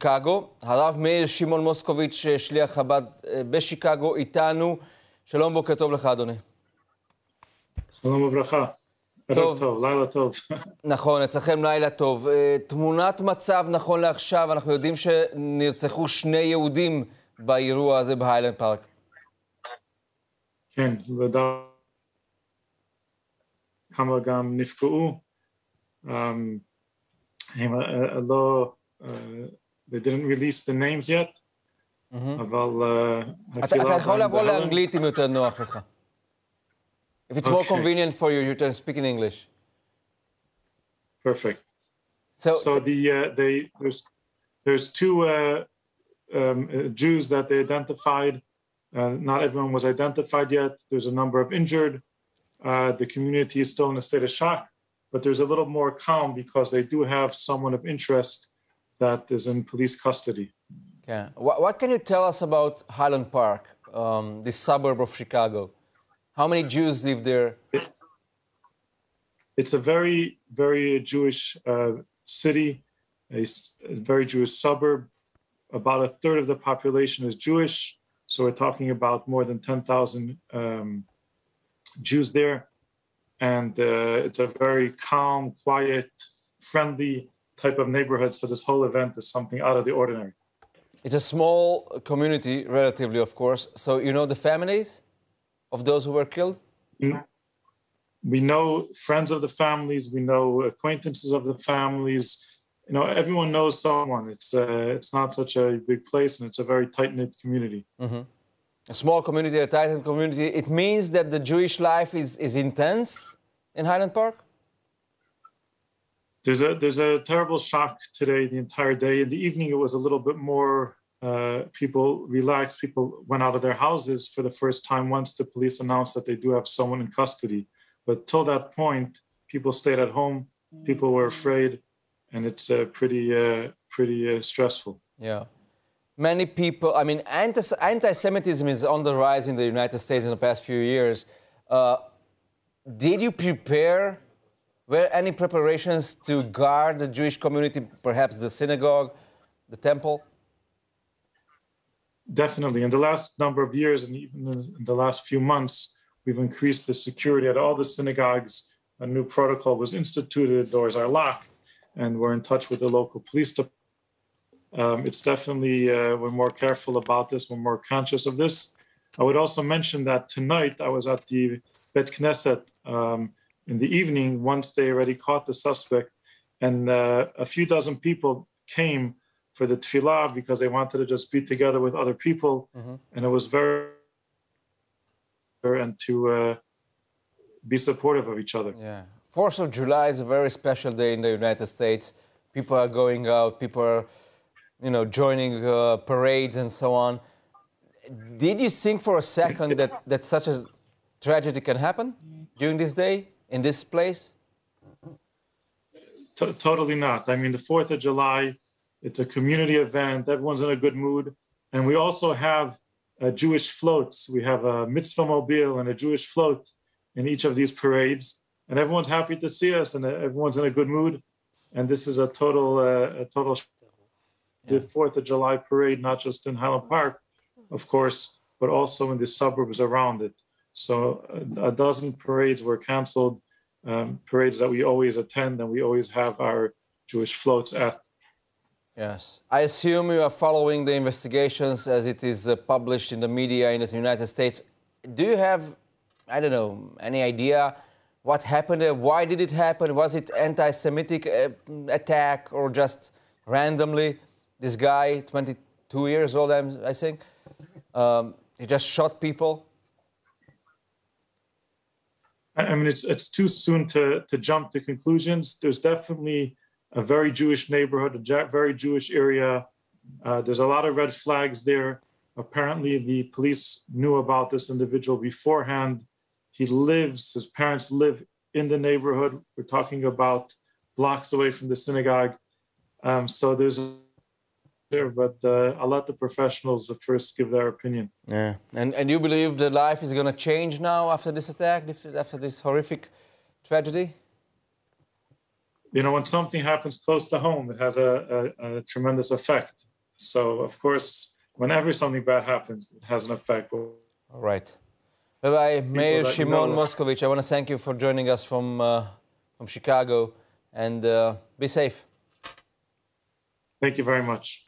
בשיקגו. הרב מאיר שמעון מוסקוביץ', שליח חב"ד בשיקגו, איתנו. שלום, בוקר טוב לך, אדוני. שלום וברכה. ערב טוב, לילה טוב. נכון, אצלכם לילה טוב. תמונת מצב נכון לעכשיו, אנחנו יודעים שנרצחו 2 יהודים באירוע הזה בהיילנד פארק. כן, ודאי. כמה גם נפגעו. הם לא... they didn't release the names yet. אבל... אתה יכול לעבור לאנגלית אם יותר נוח לך. If it's more convenient for you, you can speak in English. Perfect. So there's 2 Jews that they identified. Not everyone was identified yet. There's a number of injured. The community is still in a state of shock, but there's a little more calm because they do have someone of interest that is in police custody. Okay. What can you tell us about Highland Park, this suburb of Chicago? How many Jews live there? It's a very, very Jewish city, a very Jewish suburb. About a third of the population is Jewish, so we're talking about more than 10,000 Jews there. And it's a very calm, quiet, friendly type of neighborhood, so this whole event is something out of the ordinary. It's a small community, relatively, of course. So you know the families of those who were killed? We know friends of the families. We know acquaintances of the families. You know, everyone knows someone. It's not such a big place, and it's a very tight-knit community. Mm-hmm. A small community, a tight-knit community. It means that the Jewish life is intense in Highland Park? There's a terrible shock today, the entire day. In the evening, it was a little bit more... people relaxed. People went out of their houses for the first time once the police announced that they do have someone in custody. But till that point, people stayed at home. People were afraid, and it's pretty stressful. Yeah. Many people, I mean, anti-Semitism is on the rise in the United States in the past few years. Did you prepare, were any preparations to guard the Jewish community, perhaps the synagogue, the temple? Definitely. In the last number of years, and even in the last few months, we've increased the security at all the synagogues. A new protocol was instituted, doors are locked, and we're in touch with the local police department. It's definitely, we're more careful about this, we're more conscious of this. I would also mention that tonight I was at the Bet Knesset in the evening, once they already caught the suspect, and a few dozen people came for the tefillah because they wanted to just be together with other people. And it was and to be supportive of each other. Yeah. 4th of July is a very special day in the United States. People are going out, people are, you know, joining parades and so on. Did you think for a second that such a tragedy can happen during this day, in this place? Totally not. I mean, the 4th of July, it's a community event. Everyone's in a good mood. And we also have Jewish floats. We have a mitzvah mobile and a Jewish float in each of these parades. And everyone's happy to see us and everyone's in a good mood. And this is a total the 4th of July parade, not just in Highland Park, of course, but also in the suburbs around it. So a dozen parades were canceled, parades that we always attend and we always have our Jewish floats at. Yes. I assume you are following the investigations as it is published in the media in the United States. Do you have, I don't know, any idea what happened there? Why did it happen? Was it anti-Semitic attack or just randomly? This guy, 22 years old, I think, he just shot people? I mean, it's too soon to jump to conclusions. There's definitely a very Jewish neighborhood, a very Jewish area. There's a lot of red flags there. Apparently, the police knew about this individual beforehand. His parents live in the neighborhood. We're talking about blocks away from the synagogue. So there's there, but I'll let the professionals first give their opinion. Yeah, and you believe the life is going to change now after this attack, after this horrific tragedy? You know, when something happens close to home, it has a tremendous effect. So, of course, whenever something bad happens, it has an effect. All right. Rabbi Meir Shimon Moskovich, I want to thank you for joining us from Chicago, and be safe. Thank you very much.